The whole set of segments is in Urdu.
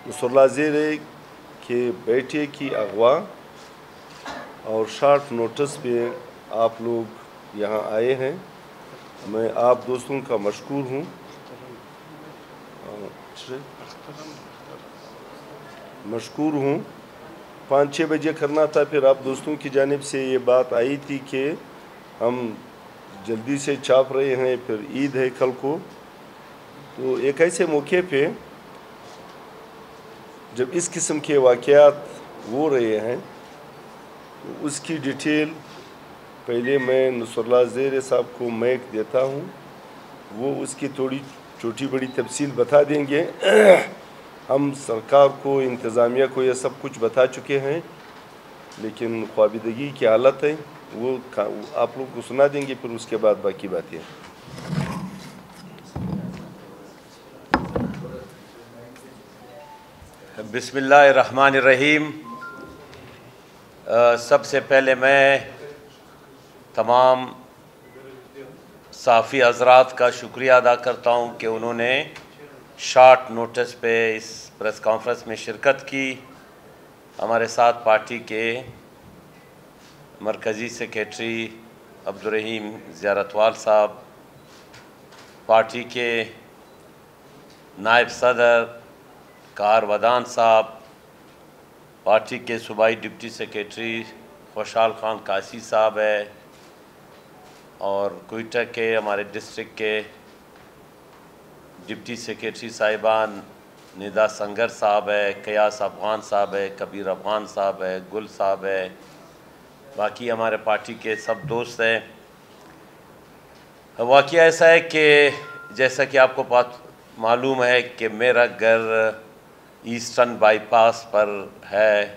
نصراللہ زیرے کے بیٹے کی اغوا اور شارٹ نوٹس پہ آپ لوگ یہاں آئے ہیں، میں آپ دوستوں کا مشکور ہوں۔ مشکور ہوں 5-6 بجے کرنا تھا، پھر آپ دوستوں کی جانب سے یہ بات آئی تھی کہ ہم جلدی سے چھاپ رہے ہیں، پھر عید ہے کل کو، تو ایک ایسے موقع پہ جب اس قسم کے واقعات ہو رہے ہیں تو اس کی ڈیٹیل پہلے میں نصراللہ زیرے صاحب کو مائک دیتا ہوں، وہ اس کی تھوڑی چھوٹی بڑی تفصیل بتا دیں گے۔ ہم سرکار کو، انتظامیہ کو یہ سب کچھ بتا چکے ہیں، لیکن خوابیدگی کی حالت ہے، وہ آپ لوگ کو سنا دیں گے، پھر اس کے بعد باقی باتیں۔ بسم اللہ الرحمن الرحیم۔ سب سے پہلے میں تمام صحافی حضرات کا شکریہ ادا کرتا ہوں کہ انہوں نے شارٹ نوٹس پہ اس پریس کانفرنس میں شرکت کی۔ ہمارے ساتھ پارٹی کے مرکزی سیکریٹری عبدالرحیم زیارتوال صاحب، پارٹی کے نائب صدر قہر ودان صاحب، پارٹی کے صوبائی ڈپٹی سیکریٹری خوشحال خان قاسی صاحب ہے، اور کوئٹہ کے ہمارے ڈسٹرکٹ کے ڈپٹی سیکریٹری صاحبان ندا سنگر صاحب ہے، قیاس افغان صاحب ہے، کبیر افغان صاحب ہے، گل صاحب ہے، باقی ہمارے پارٹی کے سب دوست ہیں۔ واقعہ ایسا ہے کہ جیسا کہ آپ کو معلوم ہے کہ میرا گھر ایسٹرن بائی پاس پر ہے،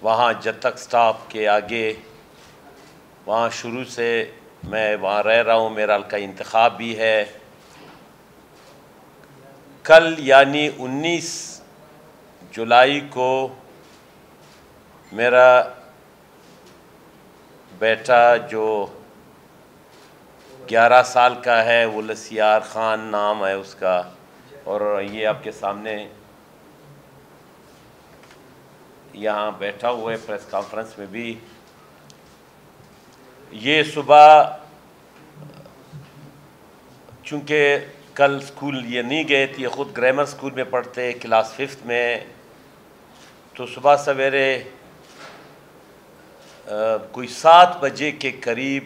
وہاں جتک سٹاپ کے آگے، وہاں شروع سے میں وہاں رہ رہا ہوں، میرا حلقہ انتخاب بھی ہے۔ کل یعنی 19 جولائی کو میرا بیٹا جو 11 سال کا ہے، وہ لسیار خان نام ہے اس کا، اور یہ آپ کے سامنے یہاں بیٹھا ہوا ہے پریس کانفرنس میں بھی۔ یہ صبح چونکہ کل اسکول یہ نہیں گئے تھے، یہ خود گرامر اسکول میں پڑھتے، کلاس 5 میں، تو صبح سویرے کوئی 7 بجے کے قریب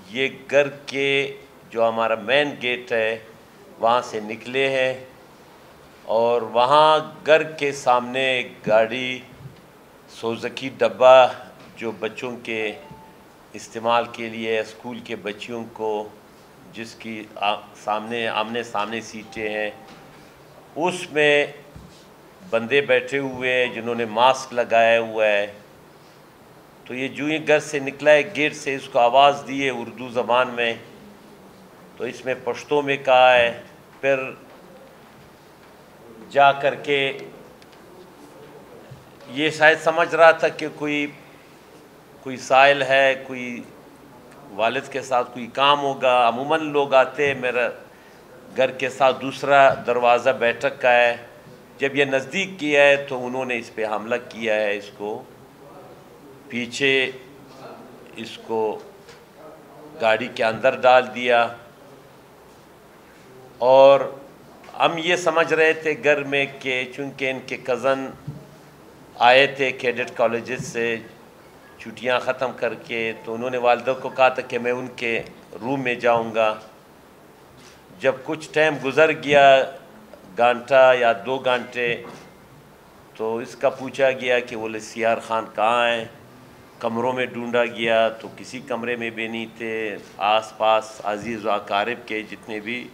یہ گھر کے جو ہمارا مین گیٹ ہے وہاں سے نکلے ہیں، اور وہاں گھر کے سامنے ایک گاڑی سوزوکی ڈبہ جو بچوں کے استعمال کے لیے اسکول کے بچیوں کو، جس کی آمنے سامنے سیٹیں ہیں، اس میں بندے بیٹھے ہوئے ہیں جنہوں نے ماسک لگایا ہوا ہے۔ تو یہ جو ہی گھر سے نکلا ہے گیٹ سے، اس کو آواز دی ہے اردو زبان میں، تو اس میں پشتو میں کہا ہے، پھر جا کر کے یہ شاید سمجھ رہا تھا کہ کوئی سائل ہے، کوئی والد کے ساتھ کوئی کام ہوگا۔ عموماً لوگ آتے، میرا گھر کے ساتھ دوسرا دروازہ بیٹھک کا ہے، جب یہ نزدیک کیا ہے تو انہوں نے اس پہ حملہ کیا ہے، اس کو پیچھے اس کو گاڑی کے اندر ڈال دیا، اور ہم یہ سمجھ رہے تھے گھر میں کہ چونکہ ان کے کزن آئے تھے کیڈٹ کالجز سے چھٹیاں ختم کر کے، تو انہوں نے والدہ کو کہا تھا کہ میں ان کے روم میں جاؤں گا۔ جب کچھ ٹائم گزر گیا، گھنٹہ یا 2 گھنٹے، تو اس کا پوچھا گیا کہ وہ لسیار خان کہاں ہیں۔ کمروں میں ڈھونڈا گیا تو کسی کمرے میں بھی نہیں تھے۔ آس پاس عزیز و اقارب کے جتنے بھی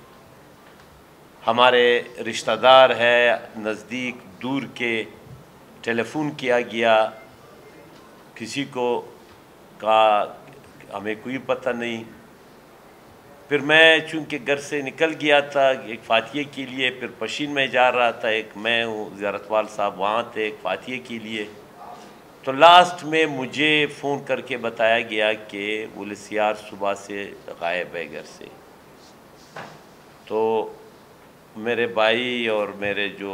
ہمارے رشتہ دار ہیں، نزدیک دور کے، ٹیلی فون کیا گیا، کسی کو کہا ہمیں کوئی پتہ نہیں۔ پھر میں چونکہ گھر سے نکل گیا تھا ایک فاتحے کے لیے، پھر پشین میں جا رہا تھا، ایک میں ہوں، زیارتوال صاحب وہاں تھے ایک فاتحے کے لیے، تو لاسٹ میں مجھے فون کر کے بتایا گیا کہ وہ لسیار صبح سے غائب ہے گھر سے۔ تو میرے بھائی اور میرے جو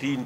3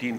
3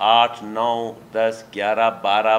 8, 9, 10, 11, 12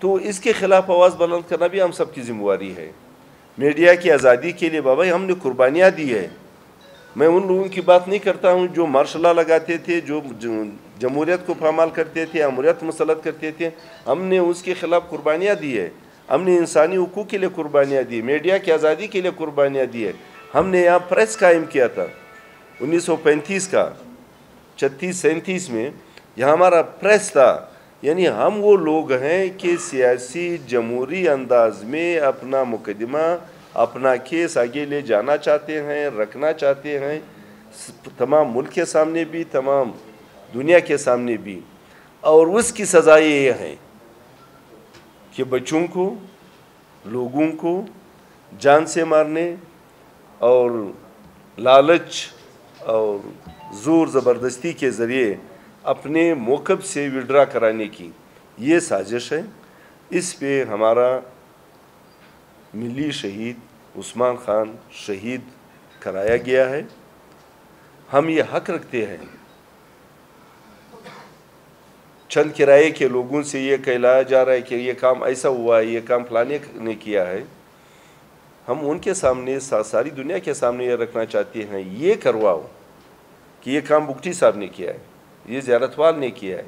تو اس کے خلاف آواز بلند کرنا بھی ہم سب کی ذمہ داری ہے۔ میڈیا کی آزادی کے لیے بابا ہم نے قربانیاں دی ہے۔ میں ان لوگوں کی بات نہیں کرتا ہوں جو مارشل لا لگاتے تھے، جو جمہوریت کو پامال کرتے تھے، امریت مسلط کرتے تھے۔ ہم نے اس کے خلاف قربانیاں دی ہے، ہم نے انسانی حقوق کے لیے قربانیاں دی، میڈیا کی آزادی کے لیے قربانیاں دی ہے۔ ہم نے یہاں پریس قائم کیا تھا 1935 کا 36-37 میں، یہاں ہمارا پریس تھا۔ یعنی ہم وہ لوگ ہیں کہ سیاسی جمہوری انداز میں اپنا مقدمہ، اپنا کیس آگے لے جانا چاہتے ہیں، رکھنا چاہتے ہیں، تمام ملک کے سامنے بھی، تمام دنیا کے سامنے بھی۔ اور اس کی سزا یہ ہے کہ بچوں کو، لوگوں کو جان سے مارنے اور لالچ اور زور زبردستی کے ذریعے اپنے موقف سے وڈرا کرانے کی یہ سازش ہے۔ اس پہ ہمارا ملی شہید عثمان خان شہید کرایا گیا ہے۔ ہم یہ حق رکھتے ہیں، چند کرائے کے لوگوں سے یہ کہلایا جا رہا ہے کہ یہ کام ایسا ہوا ہے، یہ کام فلانے نے کیا ہے، ہم ان کے سامنے، ساری دنیا کے سامنے یہ رکھنا چاہتے ہیں، یہ کرواؤ کہ یہ کام بگٹی صاحب نے کیا ہے، یہ زیارت وال نے کیا ہے،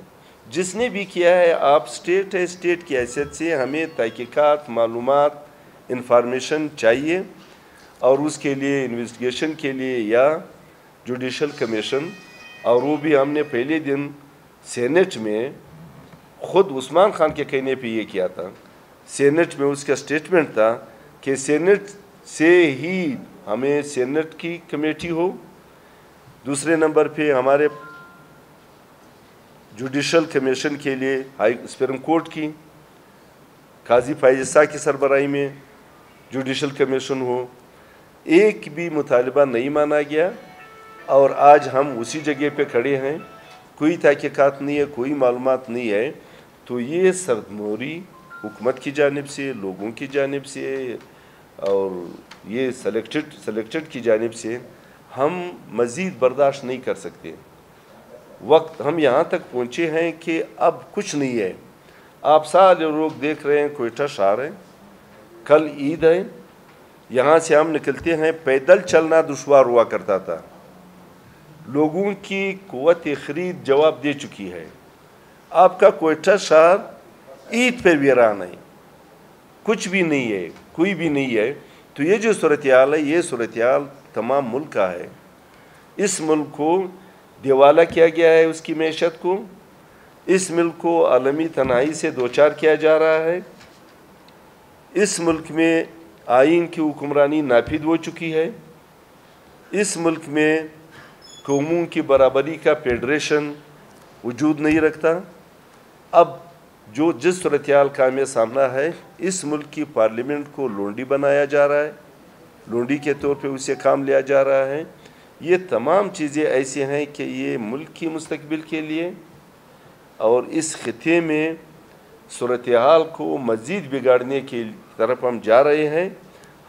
جس نے بھی کیا ہے۔ آپ اسٹیٹ ہے، اسٹیٹ کی حیثیت سے ہمیں تحقیقات، معلومات، انفارمیشن چاہیے، اور اس کے لیے انویسٹیگیشن کے لیے یا جوڈیشل کمیشن، اور وہ بھی ہم نے پہلے دن سینٹ میں خود عثمان خان کے کہنے پہ یہ کیا تھا۔ سینٹ میں اس کا سٹیٹمنٹ تھا کہ سینٹ سے ہی ہمیں سینٹ کی کمیٹی ہو، دوسرے نمبر پہ ہمارے جوڈیشل کمیشن کے لیے سپریم کورٹ کی قاضی فائز عیسیٰ کی سربراہی میں جوڈیشل کمیشن ہو۔ ایک بھی مطالبہ نہیں مانا گیا، اور آج ہم اسی جگہ پہ کھڑے ہیں، کوئی تحقیقات نہیں ہے، کوئی معلومات نہیں ہے۔ تو یہ سرموری حکومت کی جانب سے، لوگوں کی جانب سے، اور یہ سلیکٹڈ کی جانب سے ہم مزید برداشت نہیں کر سکتے۔ وقت ہم یہاں تک پہنچے ہیں کہ اب کچھ نہیں ہے۔ آپ سارے لوگ دیکھ رہے ہیں کوئٹہ شہر ہے، کل عید ہے، یہاں سے ہم نکلتے ہیں، پیدل چلنا دشوار ہوا کرتا تھا۔ لوگوں کی قوت خرید جواب دے چکی ہے۔ آپ کا کوئٹہ شہر عید پہ ویران ہے، کچھ بھی نہیں ہے، کوئی بھی نہیں ہے۔ تو یہ جو صورتحال ہے، یہ صورتحال تمام ملک کا ہے۔ اس ملک کو دیوالا کیا گیا ہے، اس کی معیشت کو، اس ملک کو عالمی تنہائی سے دوچار کیا جا رہا ہے۔ اس ملک میں آئین کی حکمرانی نافذ ہو چکی ہے۔ اس ملک میں قوموں کی برابری کا فیڈریشن وجود نہیں رکھتا۔ اب جس صورتحال کا ہمیں سامنا ہے، اس ملک کی پارلیمنٹ کو لونڈی بنایا جا رہا ہے، لونڈی کے طور پہ اسے کام لیا جا رہا ہے۔ یہ تمام چیزیں ایسی ہیں کہ یہ ملک کی مستقبل کے لیے اور اس خطے میں صورتحال کو مزید بگاڑنے کی طرف ہم جا رہے ہیں۔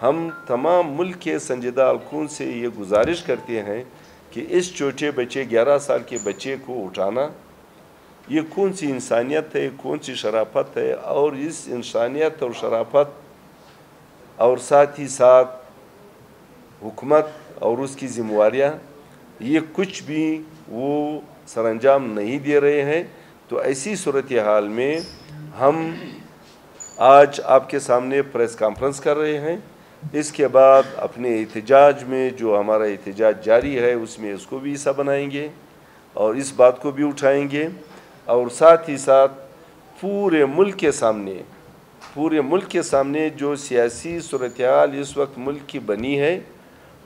ہم تمام ملک کے سنجیدہ حلقوں سے یہ گزارش کرتے ہیں کہ اس چھوٹے بچے 11 سال کے بچے کو اٹھانا، یہ کون سی انسانیت ہے، کون سی شرافت ہے، اور اس انسانیت اور شرافت اور ساتھ ہی ساتھ حکومت اور اس کی ذمہ داریاں، یہ کچھ بھی وہ سر انجام نہیں دے رہے ہیں۔ تو ایسی صورتحال میں ہم آج آپ کے سامنے پریس کانفرنس کر رہے ہیں۔ اس کے بعد اپنے احتجاج میں، جو ہمارا احتجاج جاری ہے، اس میں اس کو بھی حصہ بنائیں گے اور اس بات کو بھی اٹھائیں گے، اور ساتھ ہی ساتھ پورے ملک کے سامنے جو سیاسی صورتحال اس وقت ملک کی بنی ہے،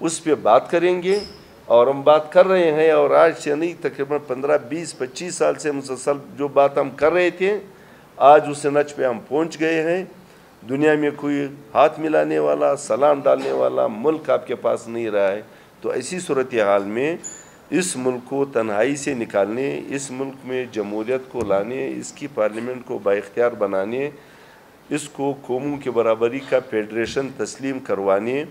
اس پہ بات کریں گے۔ اور ہم بات کر رہے ہیں، اور آج سے نہیں، تقریباً 15, 20, 25 سال سے مسلسل جو بات ہم کر رہے تھے، آج اس نچ پہ ہم پہنچ گئے ہیں۔ دنیا میں کوئی ہاتھ ملانے والا، سلام ڈالنے والا ملک آپ کے پاس نہیں رہا ہے۔ تو ایسی صورتحال میں اس ملک کو تنہائی سے نکالنے، اس ملک میں جمہوریت کو لانے، اس کی پارلیمنٹ کو بااختیار بنانے، اس کو قوموں کی برابری کا فیڈریشن تسلیم کروانے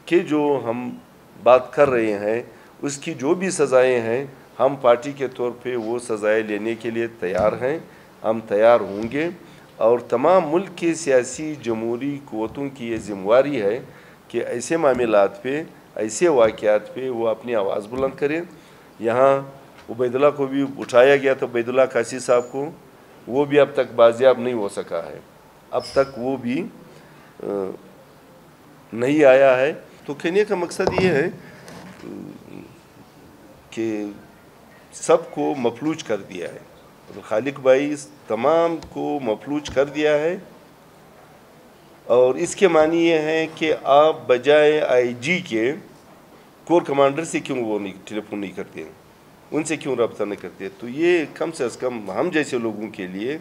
کہ جو ہم بات کر رہے ہیں، اس کی جو بھی سزائیں ہیں، ہم پارٹی کے طور پہ وہ سزائیں لینے کے لیے تیار ہیں، ہم تیار ہوں گے۔ اور تمام ملک کے سیاسی جمہوری قوتوں کی یہ ذمہ داری ہے کہ ایسے معاملات پہ، ایسے واقعات پہ وہ اپنی آواز بلند کریں۔ یہاں عبید اللہ کو بھی اٹھایا گیا تھا، عبید اللہ قاسی صاحب کو، وہ بھی اب تک بازیاب نہیں ہو سکا ہے، اب تک وہ بھی نہیں آیا ہے۔ تو کہنے کا مقصد یہ ہے کہ سب کو مفلوج کر دیا ہے، خالق بھائی تمام کو مفلوج کر دیا ہے، اور اس کے معنی یہ ہے کہ آپ بجائے آئی جی کے کور کمانڈر سے کیوں وہ ٹیلی فون نہیں کرتے ہیں، ان سے کیوں رابطہ نہیں کرتے؟ تو یہ کم سے کم ہم جیسے لوگوں کے لیے،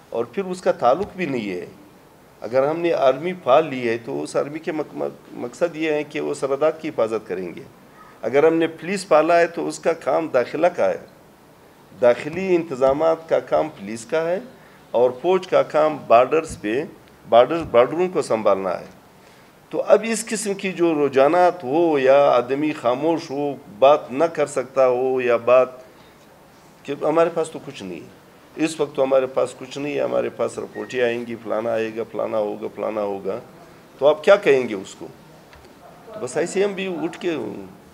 اور پھر اس کا تعلق بھی نہیں ہے۔ اگر ہم نے آرمی پال لی ہے تو اس آرمی کے مقصد یہ ہے کہ وہ سرحدات کی حفاظت کریں گے۔ اگر ہم نے پولیس پالا ہے تو اس کا کام داخلہ کا ہے، داخلی انتظامات کا کام پولیس کا ہے، اور فوج کا کام بارڈرز پہ بارڈروں کو سنبھالنا ہے۔ تو اب اس قسم کی جو رجحانات ہو، یا آدمی خاموش ہو، بات نہ کر سکتا ہو، یا بات کہ ہمارے پاس تو کچھ نہیں ہے اس وقت، تو ہمارے پاس کچھ نہیں ہے، ہمارے پاس رپورٹیں آئیں گی، فلانا آئے گا، فلانا ہوگا، فلانا ہوگا، تو آپ کیا کہیں گے اس کو؟ تو بس ایسے ہم بھی اٹھ کے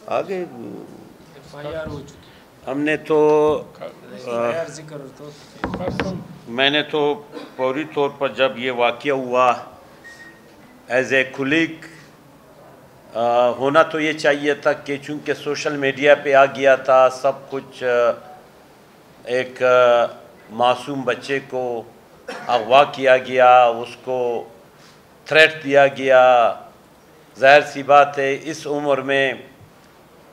آ گئے۔ ہم نے تو میں نے تو فوری طور پر جب یہ واقعہ ہوا ایز اے کلیگ، ہونا تو یہ چاہیے تھا کہ چونکہ سوشل میڈیا پہ آ گیا تھا سب کچھ، ایک معصوم بچے کو اغوا کیا گیا، اس کو تھریٹ دیا گیا۔ ظاہر سی بات ہے اس عمر میں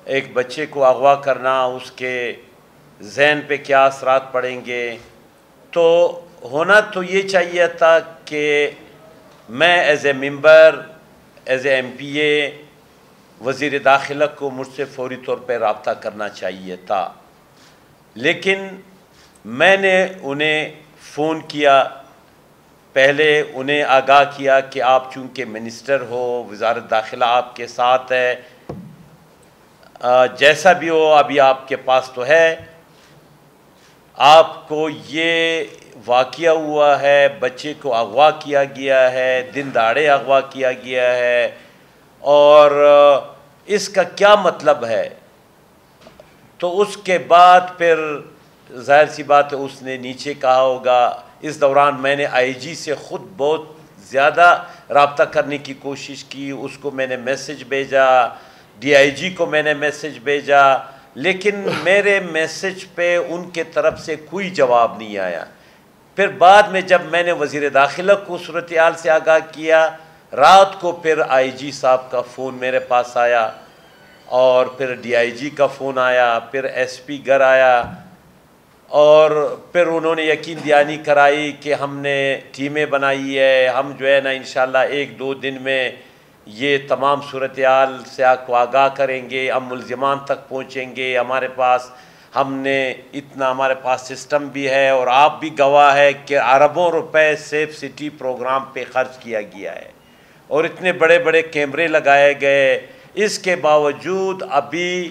ایک بچے کو اغوا کرنا، اس کے ذہن پہ کیا اثرات پڑیں گے۔ تو ہونا تو یہ چاہیے تھا کہ میں as a member, as a M P A, وزیر داخلہ کو مجھ سے فوری طور پہ رابطہ کرنا چاہیے تھا، لیکن میں نے انہیں فون کیا، پہلے انہیں آگاہ کیا کہ آپ چونکہ منسٹر ہو، وزارت داخلہ آپ کے ساتھ ہے، جیسا بھی ہو ابھی آپ کے پاس تو ہے، آپ کو یہ واقعہ ہوا ہے، بچے کو اغوا کیا گیا ہے، دن دہاڑے اغوا کیا گیا ہے، اور اس کا کیا مطلب ہے؟ تو اس کے بعد پھر ظاہر سی بات ہے اس نے نیچے کہا ہوگا۔ اس دوران میں نے آئی جی سے خود بہت زیادہ رابطہ کرنے کی کوشش کی، اس کو میں نے میسج بھیجا، ڈی آئی جی کو میں نے میسج بھیجا، لیکن میرے میسج پہ ان کے طرف سے کوئی جواب نہیں آیا۔ پھر بعد میں جب میں نے وزیر داخلہ کو صورتحال سے آگاہ کیا، رات کو پھر آئی جی صاحب کا فون میرے پاس آیا، اور پھر ڈی آئی جی کا فون آیا، پھر ایس پی گھر آیا، اور پھر انہوں نے یقین دہانی کرائی کہ ہم نے ٹیمیں بنائی ہے، ہم جو ہے نا انشاءاللہ 1-2 دن میں یہ تمام صورتحال سے آپ کو آگاہ کریں گے، ہم ملزمان تک پہنچیں گے، ہمارے پاس ہمارے پاس سسٹم بھی ہے، اور آپ بھی گواہ ہے کہ اربوں روپے سیف سٹی پروگرام پہ خرچ کیا گیا ہے، اور اتنے بڑے بڑے کیمرے لگائے گئے۔ اس کے باوجود ابھی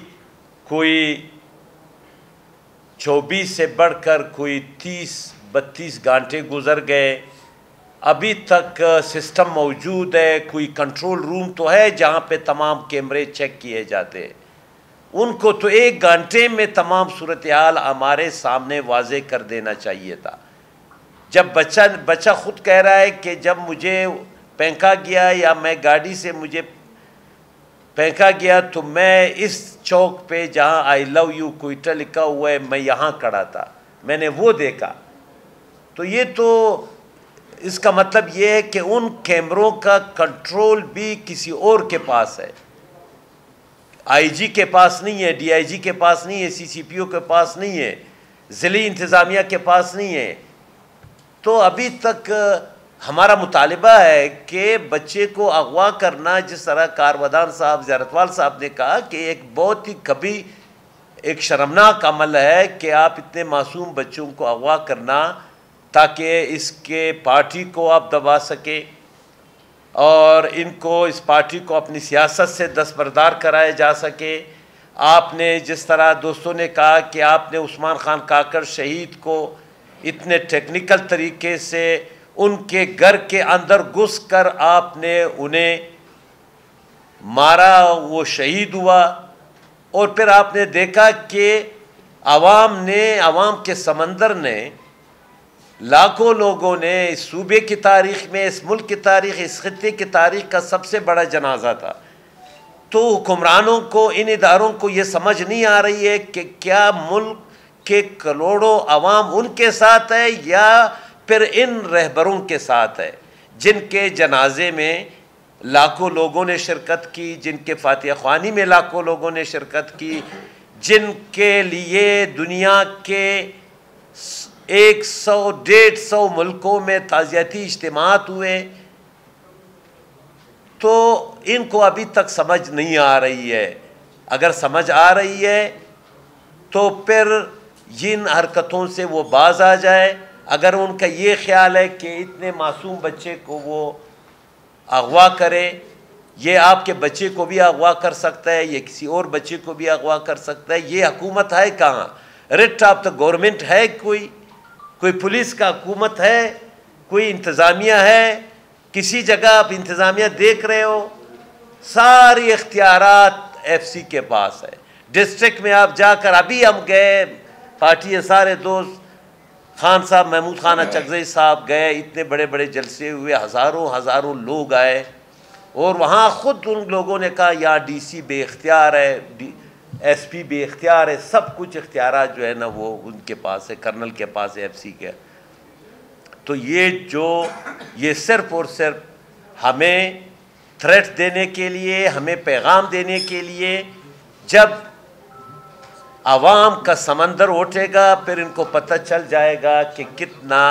کوئی 24 سے بڑھ کر کوئی 30-32 گھنٹے گزر گئے، ابھی تک سسٹم موجود ہے، کوئی کنٹرول روم تو ہے جہاں پہ تمام کیمرے چیک کیے جاتے ہیں، ان کو تو 1 گھنٹے میں تمام صورتحال ہمارے سامنے واضح کر دینا چاہیے تھا۔ جب بچہ خود کہہ رہا ہے کہ جب مجھے پھینکا گیا یا میں گاڑی سے مجھے پھینکا گیا تو میں اس چوک پہ جہاں آئی لو یو کوئٹہ لکھا ہوا ہے میں یہاں کھڑا تھا، میں نے وہ دیکھا۔ تو یہ تو اس کا مطلب یہ ہے کہ ان کیمروں کا کنٹرول بھی کسی اور کے پاس ہے، آئی جی کے پاس نہیں ہے، ڈی آئی جی کے پاس نہیں ہے، سی سی پی او کے پاس نہیں ہے، ضلعی انتظامیہ کے پاس نہیں ہے۔ تو ابھی تک ہمارا مطالبہ ہے کہ بچے کو اغوا کرنا، جس طرح کارودان صاحب زیارتوال صاحب نے کہا کہ ایک بہت ہی کبھی ایک شرمناک عمل ہے کہ آپ اتنے معصوم بچوں کو اغوا کرنا تاکہ اس کے پارٹی کو آپ دبا سکے، اور ان کو اس پارٹی کو اپنی سیاست سے دستبردار کرایا جا سکے۔ آپ نے جس طرح دوستوں نے کہا کہ آپ نے عثمان خان کاکڑ شہید کو اتنے ٹیکنیکل طریقے سے ان کے گھر کے اندر گھس کر آپ نے انہیں مارا، وہ شہید ہوا، اور پھر آپ نے دیکھا کہ عوام کے سمندر نے، لاکھوں لوگوں نے، اس صوبے کی تاریخ میں، اس ملک کی تاریخ، اس خطے کی تاریخ کا سب سے بڑا جنازہ تھا۔ تو حکمرانوں کو، ان اداروں کو یہ سمجھ نہیں آ رہی ہے کہ کیا ملک کے کروڑوں عوام ان کے ساتھ ہے یا پھر ان رہبروں کے ساتھ ہے جن کے جنازے میں لاکھوں لوگوں نے شرکت کی، جن کے فاتحہ خوانی میں لاکھوں لوگوں نے شرکت کی، جن کے لیے دنیا کے 100-150 ملکوں میں تعزیتی اجتماعات ہوئے۔ تو ان کو ابھی تک سمجھ نہیں آ رہی ہے۔ اگر سمجھ آ رہی ہے تو پھر جن حرکتوں سے وہ باز آ جائے۔ اگر ان کا یہ خیال ہے کہ اتنے معصوم بچے کو وہ اغوا کرے، یہ آپ کے بچے کو بھی اغوا کر سکتا ہے، یہ کسی اور بچے کو بھی اغوا کر سکتا ہے، یہ حکومت ہے کہاں؟ ریٹ آف دا گورنمنٹ ہے؟ کوئی پولیس کا حکومت ہے؟ کوئی انتظامیہ ہے؟ کسی جگہ آپ انتظامیہ دیکھ رہے ہو؟ ساری اختیارات ایف سی کے پاس ہے۔ ڈسٹرکٹ میں آپ جا کر، ابھی ہم گئے، پارٹی کے سارے دوست، خان صاحب، محمود خان اچکزئی صاحب گئے، اتنے بڑے بڑے جلسے ہوئے، ہزاروں لوگ آئے، اور وہاں خود ان لوگوں نے کہا یہاں ڈی سی بے اختیار ہے، ایس پی بے اختیار ہے، سب کچھ اختیارات جو ہے نا وہ ان کے پاس ہے، کرنل کے پاس ہے، ایف سی کے۔ تو یہ صرف اور صرف ہمیں تھریٹ دینے کے لیے، ہمیں پیغام دینے کے لیے، جب عوام کا سمندر اٹھے گا پھر ان کو پتہ چل جائے گا کہ کتنا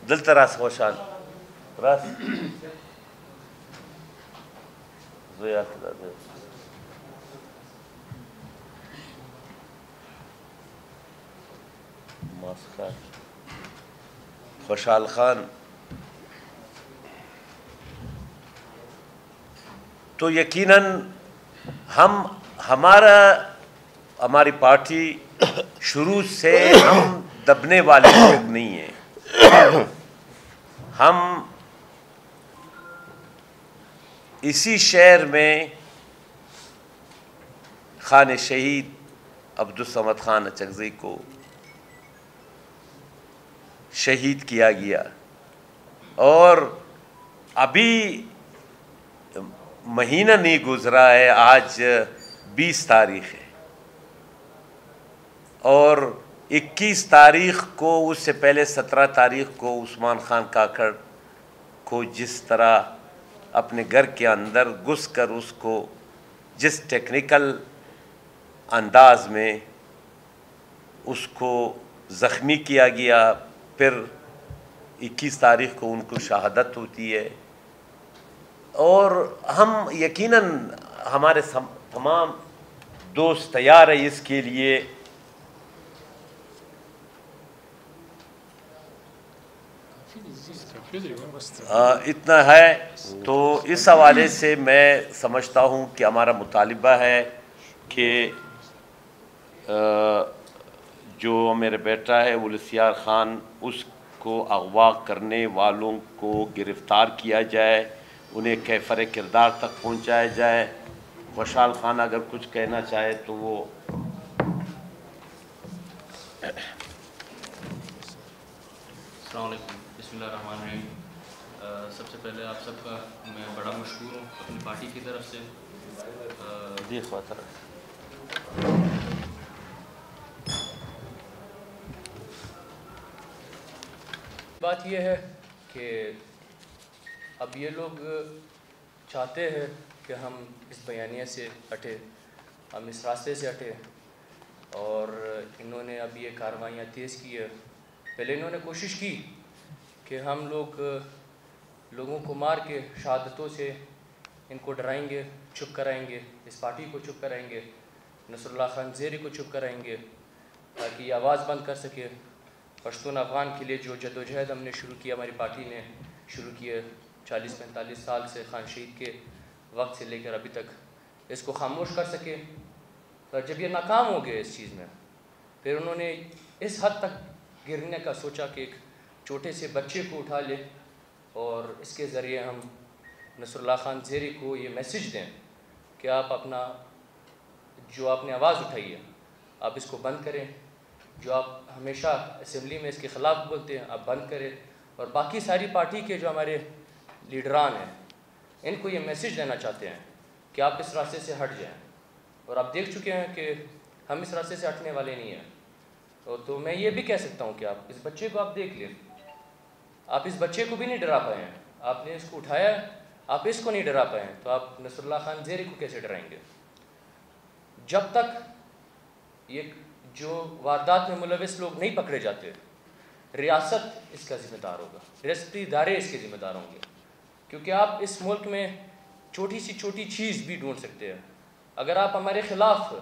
دل تراس خوشحال راس خوشحال خان۔ تو یقیناً ہماری پارٹی شروع سے ہم دبنے والے لوگ نہیں ہیں۔ ہم اسی شہر میں خان شہید عبدالصمد خان اچکزئی کو شہید کیا گیا، اور ابھی مہینہ نہیں گزرا ہے، آج 20 تاریخ ہے، اور 21 تاریخ کو، اس سے پہلے 17 تاریخ کو عثمان خان کاکڑ کو جس طرح اپنے گھر کے اندر گھس کر اس کو جس ٹیکنیکل انداز میں اس کو زخمی کیا گیا، پھر 21 تاریخ کو ان کو شہادت ہوتی ہے، اور ہم یقیناً ہمارے تمام دوست تیار ہیں اس کے لیے۔ اتنا ہے، تو اس حوالے سے میں سمجھتا ہوں کہ ہمارا مطالبہ ہے کہ جو میرے بیٹا ہے ولسیار خان، اس کو اغوا کرنے والوں کو گرفتار کیا جائے، انہیں کیفر کردار تک پہنچایا جائے۔ خوشحال خان اگر کچھ کہنا چاہے تو وہ۔ السلام علیکم، بسم اللہ الرحمن الرحیم۔ سب سے پہلے آپ سب کا میں بڑا مشکور ہوں اپنی پارٹی کی طرف سے۔ جی خواطر بات یہ ہے کہ اب یہ لوگ چاہتے ہیں کہ ہم اس بیانیہ سے ہٹے، ہم اس راستے سے ہٹے، اور انہوں نے اب یہ کاروائیاں تیز کی ہے۔ پہلے انہوں نے کوشش کی کہ ہم لوگوں کو مار کے شہادتوں سے ان کو ڈرائیں گے، چپ کرائیں گے، اس پارٹی کو چپ کرائیں گے، نصر اللہ خان زیری کو چپ کرائیں گے، تاکہ یہ آواز بند کر سکے۔ پشتون افغان کے لیے جو جدوجہد ہم نے شروع کی، ہماری پارٹی نے شروع کی ہے 40-45 سال سے، خان شہید کے وقت سے لے کر ابھی تک، اس کو خاموش کر سکے۔ اور جب یہ ناکام ہو گئے اس چیز میں، پھر انہوں نے اس حد تک گرنے کا سوچا کہ ایک چھوٹے سے بچے کو اٹھا لے اور اس کے ذریعے ہم نصر اللہ خان زیری کو یہ میسیج دیں کہ آپ اپنا جو آپ نے آواز اٹھائی ہے آپ اس کو بند کریں، جو آپ ہمیشہ اسمبلی میں اس کے خلاف بولتے ہیں آپ بند کریں، اور باقی ساری پارٹی کے جو ہمارے لیڈران ہیں ان کو یہ میسیج دینا چاہتے ہیں کہ آپ اس راستے سے ہٹ جائیں، اور آپ دیکھ چکے ہیں کہ ہم اس راستے سے ہٹنے والے نہیں ہیں۔ اور تو میں یہ بھی کہہ سکتا ہوں کہ آپ اس بچے کو آپ دیکھ لیں، آپ اس بچے کو بھی نہیں ڈرا پائے ہیں، آپ نے اس کو اٹھایا، آپ اس کو نہیں ڈرا پائے ہیں، تو آپ نصر اللہ خان زیری کو کیسے ڈرائیں گے؟ جب تک یہ جو واردات میں ملوث لوگ نہیں پکڑے جاتے، ریاست اس کا ذمہ دار ہوگا، ریاستی ادارے اس کے ذمہ دار ہوں گے، کیونکہ آپ اس ملک میں چھوٹی سی چھوٹی چیز بھی ڈھونڈ سکتے ہیں۔ اگر آپ ہمارے خلاف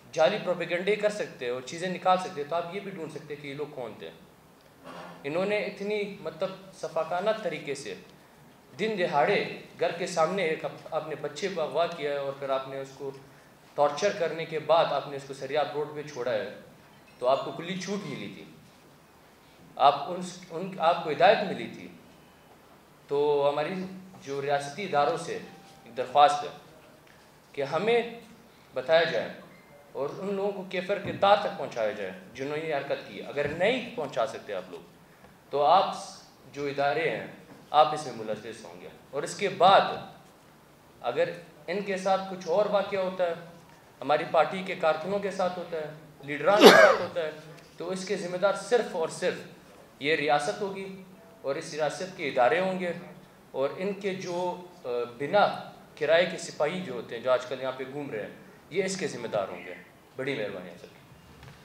جعلی پروپیگنڈے کر سکتے اور چیزیں نکال سکتے تو آپ یہ بھی ڈھونڈ سکتے کہ یہ لوگ کون تھے۔ انہوں نے اتنی صفاقانہ طریقے سے دن دہاڑے گھر کے سامنے ایک اپنے بچے کو اغوا کیا ہے، اور پھر آپ نے اس کو ٹارچر کرنے کے بعد آپ نے اس کو سریاب روڈ پہ چھوڑا ہے، تو آپ کو کلی چھوٹ ملی تھی، آپ کو ہدایت ملی تھی۔ تو ہماری جو ریاستی اداروں سے ایک درخواست ہے کہ ہمیں بتایا جائے اور ان لوگوں کو کیفر کے تار تک پہنچایا جائے جنہوں نے یہ حرکت کی۔ اگر نہیں پہنچا سکتے آپ لوگ تو آپ جو ادارے ہیں آپ اس میں ملوث ہوں گے، اور اس کے بعد اگر ان کے ساتھ کچھ اور واقعہ ہوتا ہے، ہماری پارٹی کے کارکنوں کے ساتھ ہوتا ہے، لیڈران کے ساتھ ہوتا ہے، تو اس کے ذمہ دار صرف اور صرف یہ ریاست ہوگی، اور اس ریاست کے ادارے ہوں گے، اور ان کے جو بنا کرائے کے سپاہی جو ہوتے ہیں جو آج کل یہاں پہ گھوم رہے ہیں یہ اس کے ذمہ دار ہوں گے۔ بڑی مہربانی ہے سر۔